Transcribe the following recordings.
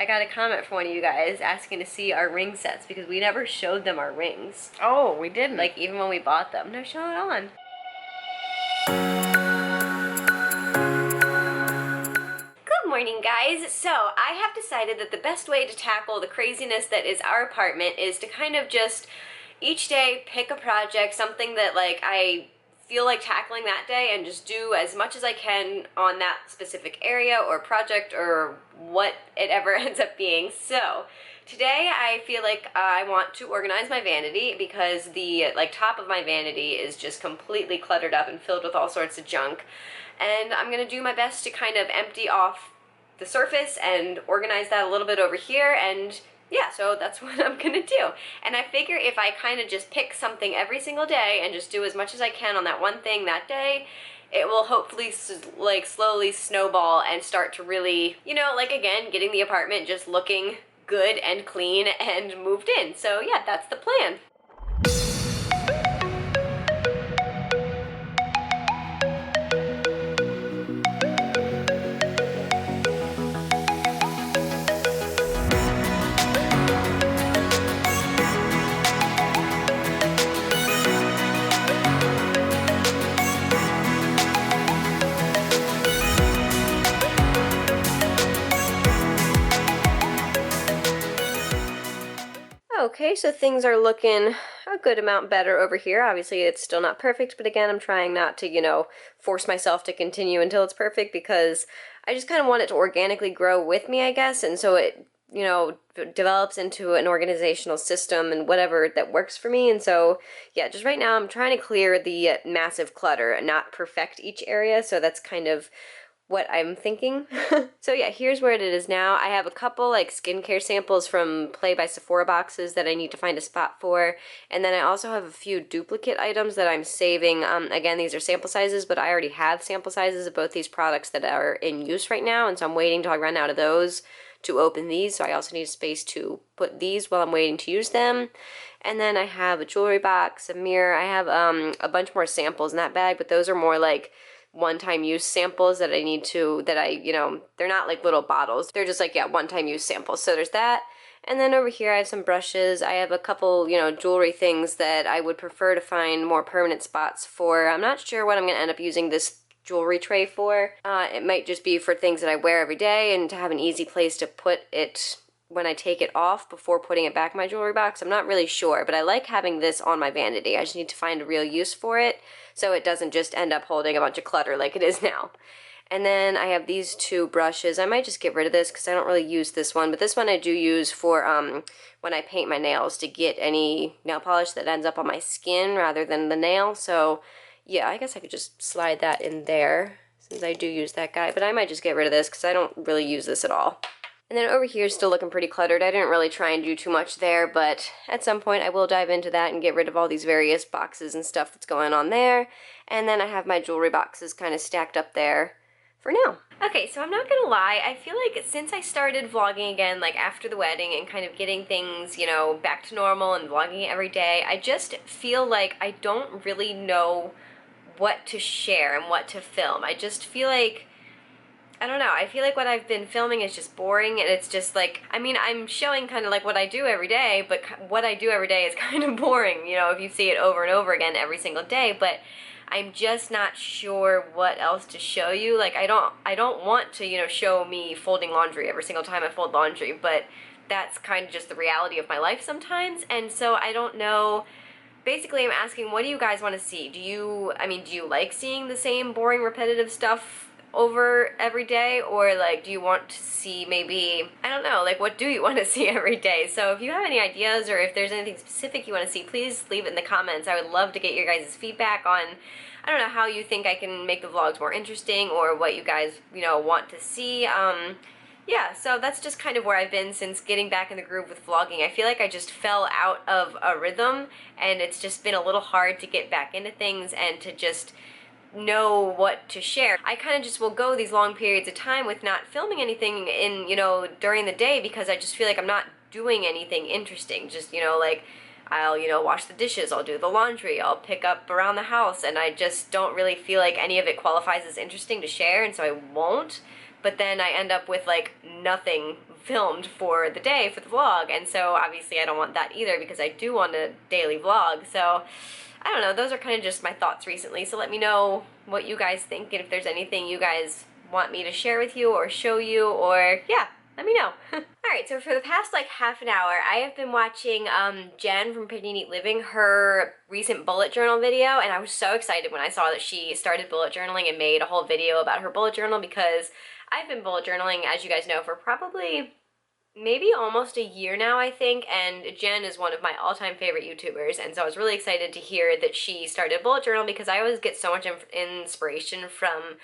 I got a comment from one of you guys asking to see our ring sets because we never showed them our rings. Oh, we didn't. Like, even when we bought them. No, show it on. Good morning, guys. So, I have decided that the best way to tackle the craziness that is our apartment is to kind of just each day pick a project, something that like I feel like tackling that day, and just do as much as I can on that specific area or project or what it ever ends up being. So today I feel like I want to organize my vanity because the top of my vanity is just completely cluttered up and filled with all sorts of junk. And I'm gonna do my best to kind of empty off the surface and organize that a little bit over here, and yeah, so that's what I'm gonna do. And I figure if I kind of just pick something every single day and just do as much as I can on that one thing that day, it will hopefully like slowly snowball and start to really, you know, like again, getting the apartment just looking good and clean and moved in. So yeah, that's the plan. Okay, so things are looking a good amount better over here. Obviously, it's still not perfect, but again, I'm trying not to, you know, force myself to continue until it's perfect because I just kind of want it to organically grow with me, I guess, and so it, you know, develops into an organizational system and whatever that works for me. And so, yeah, just right now I'm trying to clear the massive clutter and not perfect each area, so that's kind of what I'm thinking. So yeah, here's where it is now. I have a couple like skincare samples from Play by Sephora boxes that I need to find a spot for, and then I also have a few duplicate items that I'm saving. Again, these are sample sizes, but I already have sample sizes of both these products that are in use right now, and so I'm waiting till I run out of those to open these, so I also need space to put these while I'm waiting to use them. And then I have a jewelry box, a mirror. I have a bunch more samples in that bag, but those are more like one-time use samples that I need to, you know, they're not like little bottles. They're just like, yeah, one-time use samples. So there's that. And then over here I have some brushes. I have a couple, you know, jewelry things that I would prefer to find more permanent spots for. I'm not sure what I'm going to end up using this jewelry tray for. It might just be for things that I wear every day and to have an easy place to put it when I take it off before putting it back in my jewelry box. I'm not really sure, but I like having this on my vanity. I just need to find a real use for it so it doesn't just end up holding a bunch of clutter like it is now. And then I have these two brushes. I might just get rid of this because I don't really use this one, but this one I do use for when I paint my nails to get any nail polish that ends up on my skin rather than the nail. So yeah, I guess I could just slide that in there since I do use that guy, but I might just get rid of this because I don't really use this at all. And then over here is still looking pretty cluttered. I didn't really try and do too much there, but at some point I will dive into that and get rid of all these various boxes and stuff that's going on there. And then I have my jewelry boxes kind of stacked up there for now. Okay, so I'm not gonna lie, I feel like since I started vlogging again, like after the wedding and kind of getting things, you know, back to normal and vlogging every day, I just feel like I don't really know what to share and what to film. I just feel like, I don't know, I feel like what I've been filming is just boring, and it's just like, I mean, I'm showing kind of like what I do every day, but what I do every day is kind of boring, you know, if you see it over and over again every single day, but I'm just not sure what else to show you. Like, I don't want to, you know, show me folding laundry every single time I fold laundry, but that's kind of just the reality of my life sometimes, and so I don't know. Basically, I'm asking, what do you guys want to see? Do you like seeing the same boring, repetitive stuff over every day, or like do you want to see maybe, I don't know, like what do you want to see every day? So if you have any ideas or if there's anything specific you want to see, please leave it in the comments. I would love to get your guys' feedback on, I don't know, how you think I can make the vlogs more interesting or what you guys, you know, want to see. Yeah, so that's just kind of where I've been since getting back in the groove with vlogging. I feel like I just fell out of a rhythm, and it's just been a little hard to get back into things and to just know what to share. I kind of just will go these long periods of time with not filming anything in, you know, during the day because I just feel like I'm not doing anything interesting. Just, you know, like I'll, you know, wash the dishes, I'll do the laundry, I'll pick up around the house, and I just don't really feel like any of it qualifies as interesting to share, and so I won't. But then I end up with like nothing filmed for the day for the vlog, and so obviously I don't want that either because I do want a daily vlog. So I don't know, those are kind of just my thoughts recently, so let me know what you guys think and if there's anything you guys want me to share with you or show you, or yeah, let me know. Alright, so for the past like half an hour, I have been watching Jen from Pretty Neat Living, her recent bullet journal video, and I was so excited when I saw that she started bullet journaling and made a whole video about her bullet journal, because I've been bullet journaling, as you guys know, for probably maybe almost a year now, I think, and Jen is one of my all-time favorite YouTubers, and so I was really excited to hear that she started bullet journal, because I always get so much inspiration from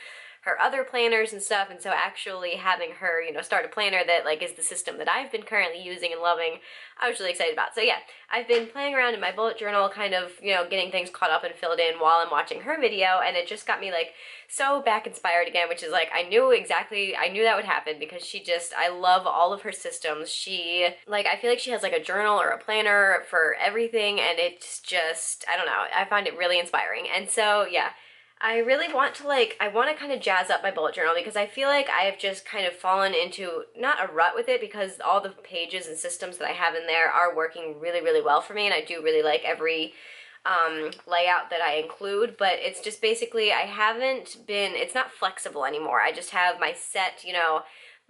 her other planners and stuff, and so actually having her, you know, start a planner that like is the system that I've been currently using and loving, I was really excited about. So yeah, I've been playing around in my bullet journal, kind of, you know, getting things caught up and filled in while I'm watching her video, and it just got me like so back inspired again, which is like, I knew that would happen, because I love all of her systems. She, like, I feel like she has like a journal or a planner for everything, and it's just, I don't know, I find it really inspiring. And so yeah, I really want to I want to kind of jazz up my bullet journal, because I feel like I have just kind of fallen into, not a rut with it, because all the pages and systems that I have in there are working really, really well for me, and I do really like every layout that I include, but it's just basically, it's not flexible anymore. I just have my set, you know,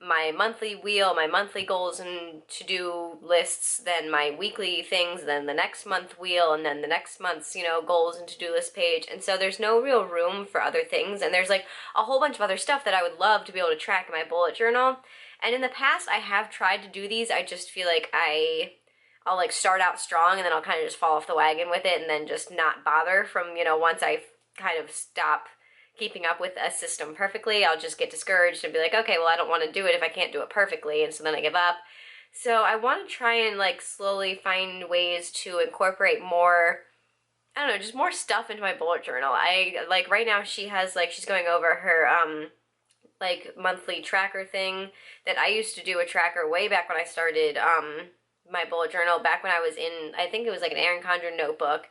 my monthly wheel, my monthly goals and to-do lists, then my weekly things, then the next month wheel, and then the next month's, you know, goals and to-do list page. And so there's no real room for other things, and there's like a whole bunch of other stuff that I would love to be able to track in my bullet journal. And in the past, I have tried to do these. I just feel like I'll like start out strong, and then I'll kind of just fall off the wagon with it, and then just not bother from, you know, once I kind of stop keeping up with a system perfectly, I'll just get discouraged and be like, okay, well, I don't want to do it if I can't do it perfectly, and so then I give up. So I want to try and like slowly find ways to incorporate more, I don't know, just more stuff into my bullet journal. Like right now she has like, she's going over her like monthly tracker thing that I used to do a tracker way back when I started my bullet journal, back when I was in, I think it was like an Erin Condren notebook.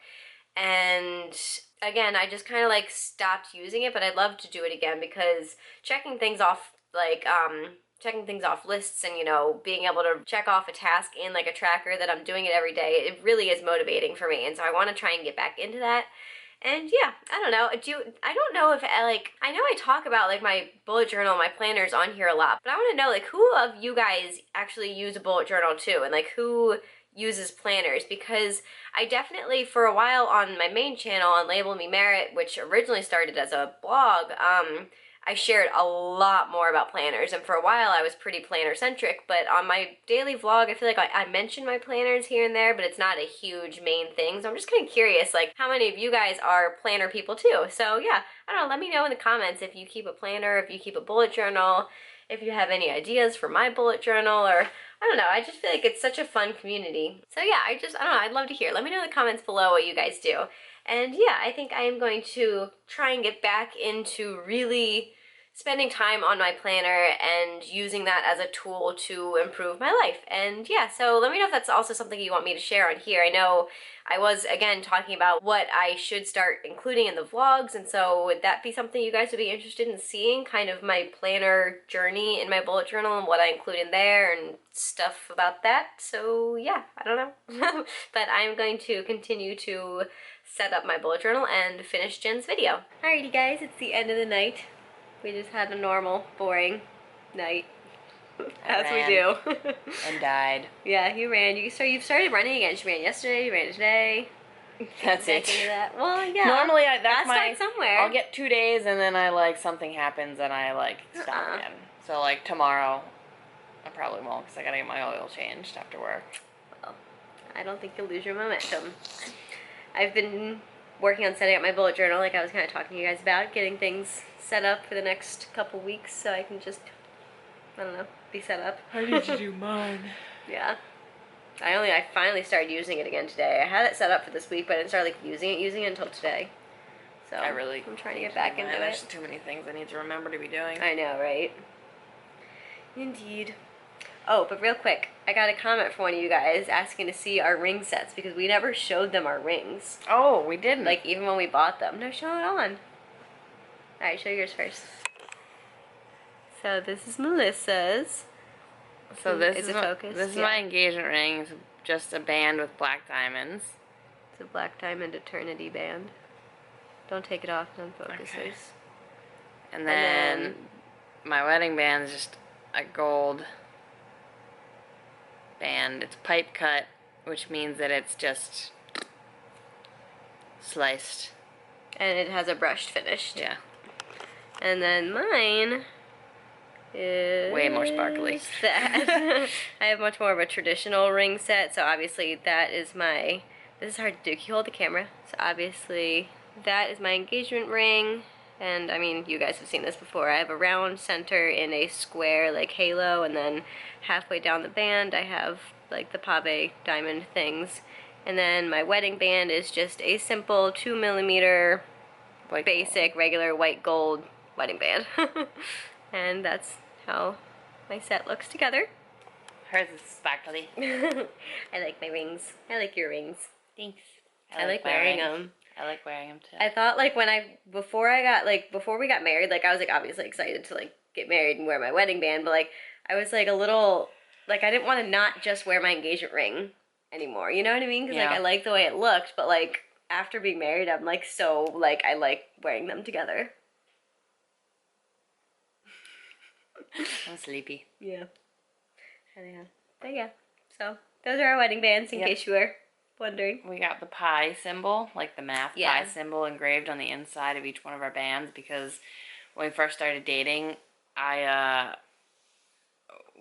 And again, I just kind of like stopped using it, but I'd love to do it again, because checking things off, like checking things off lists, and, you know, being able to check off a task in like a tracker that I'm doing it every day, it really is motivating for me. And so I want to try and get back into that. And yeah, I don't know, I don't know if I know I talk about like my bullet journal, my planners on here a lot, but I want to know like who of you guys actually use a bullet journal too, and like who uses planners, because I definitely, for a while on my main channel on Label Me Merrit, which originally started as a blog, I shared a lot more about planners, and for a while I was pretty planner centric, but on my daily vlog I feel like I mention my planners here and there, but it's not a huge main thing. So I'm just kind of curious like how many of you guys are planner people too. So yeah, I don't know, let me know in the comments if you keep a planner, if you keep a bullet journal, if you have any ideas for my bullet journal, or I don't know, I just feel like it's such a fun community. So yeah, I don't know, I'd love to hear. Let me know in the comments below what you guys do. And yeah, I think I am going to try and get back into really spending time on my planner and using that as a tool to improve my life. And yeah, so let me know if that's also something you want me to share on here. I know I was, again, talking about what I should start including in the vlogs, and so would that be something you guys would be interested in seeing, kind of my planner journey in my bullet journal and what I include in there and stuff about that? So yeah, I don't know. But I'm going to continue to set up my bullet journal and finish Jen's video. Alrighty guys, it's the end of the night. We just had a normal, boring night, as we do. And died. Yeah, you ran. You've started running again. She ran yesterday, you ran today. That's it. That. Well, yeah. Normally, that's my, somewhere. I'll get 2 days, and then I, like, something happens, and I, like, stop again. So, like, tomorrow, I probably won't, because I gotta get my oil changed after work. Well, I don't think you'll lose your momentum. I've been working on setting up my bullet journal, like I was kind of talking to you guys about, getting things set up for the next couple weeks so I can just, I don't know, be set up. I need to do mine. Yeah. I finally started using it again today. I had it set up for this week, but I didn't start like using it until today. So I'm trying to get back into it. There's too many things I need to remember to be doing. I know, right? Indeed. Oh, but real quick, I got a comment from one of you guys asking to see our ring sets, because we never showed them our rings. Oh, we didn't. Like, even when we bought them. No, show it on. Alright, show yours first. So this is Melissa's. So this is is it focused? this is Yeah. my engagement ring. It's just a band with black diamonds. It's a Black Diamond Eternity band. Don't take it off, none focuses. Okay. And then, then my wedding band is just a gold band. It's pipe cut, which means that it's just sliced. and it has a brushed finish. Yeah. And then mine is Way more sparkly. That. I have much more of a traditional ring set, so obviously that is my. This is hard to do. Can you hold the camera? So obviously that is my engagement ring, and I mean you guys have seen this before. I have a round center in a square like halo, and then halfway down the band I have like the pave diamond things, and then my wedding band is just a simple 2mm White basic regular white gold wedding band. And that's how my set looks together. Hers is sparkly. I like my rings. I like your rings. Thanks. I like wearing them. I like wearing them too. I thought like before we got married, like I was like obviously excited to like get married and wear my wedding band, but like I was like a little like I didn't want to not just wear my engagement ring anymore. You know what I mean? Because like I like the way it looked, but like after being married, I'm like so like I like wearing them together. I'm sleepy. Yeah. Anyhow. But yeah. So those are our wedding bands in case you were wondering. We got the pi symbol, like the math Yeah. pi symbol engraved on the inside of each one of our bands because when we first started dating,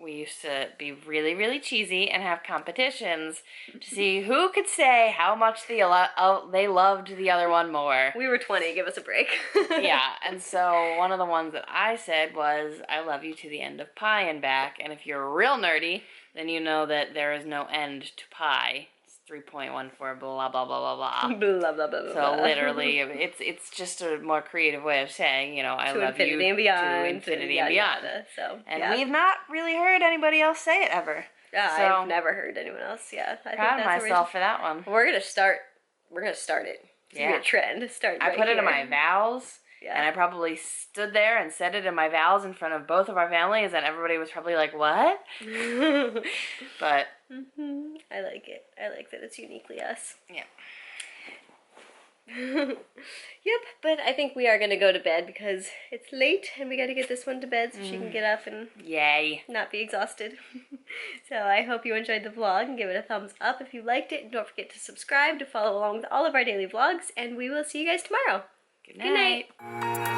we used to be really, really cheesy and have competitions to see who could say how much they loved the other one more. We were 20, give us a break. Yeah, and so one of the ones that I said was, I love you to the end of pi and back, and if you're real nerdy, then you know that there is no end to pi. It's 3.14 blah, blah, blah, blah, blah. Blah, blah, blah, blah, So blah. literally, it's just a more creative way of saying, you know, I to love you infinity and beyond, to infinity and beyond. So, And we've not really heard anybody else say it ever. So, I've never heard anyone else. Yeah, I proud think of that's myself for that one. We're gonna start it. It's gonna be a trend. I put it in my vows. Yeah. And I probably stood there and said it in my vows in front of both of our families, and everybody was probably like, what? But I like it. I like that it's uniquely us. yeah. Yep, but I think we are going to go to bed because it's late and we got to get this one to bed so she can get up and Yay. not be exhausted. So I hope you enjoyed the vlog and give it a thumbs up if you liked it. And don't forget to subscribe to follow along with all of our daily vlogs, and we will see you guys tomorrow. Good night. Good night.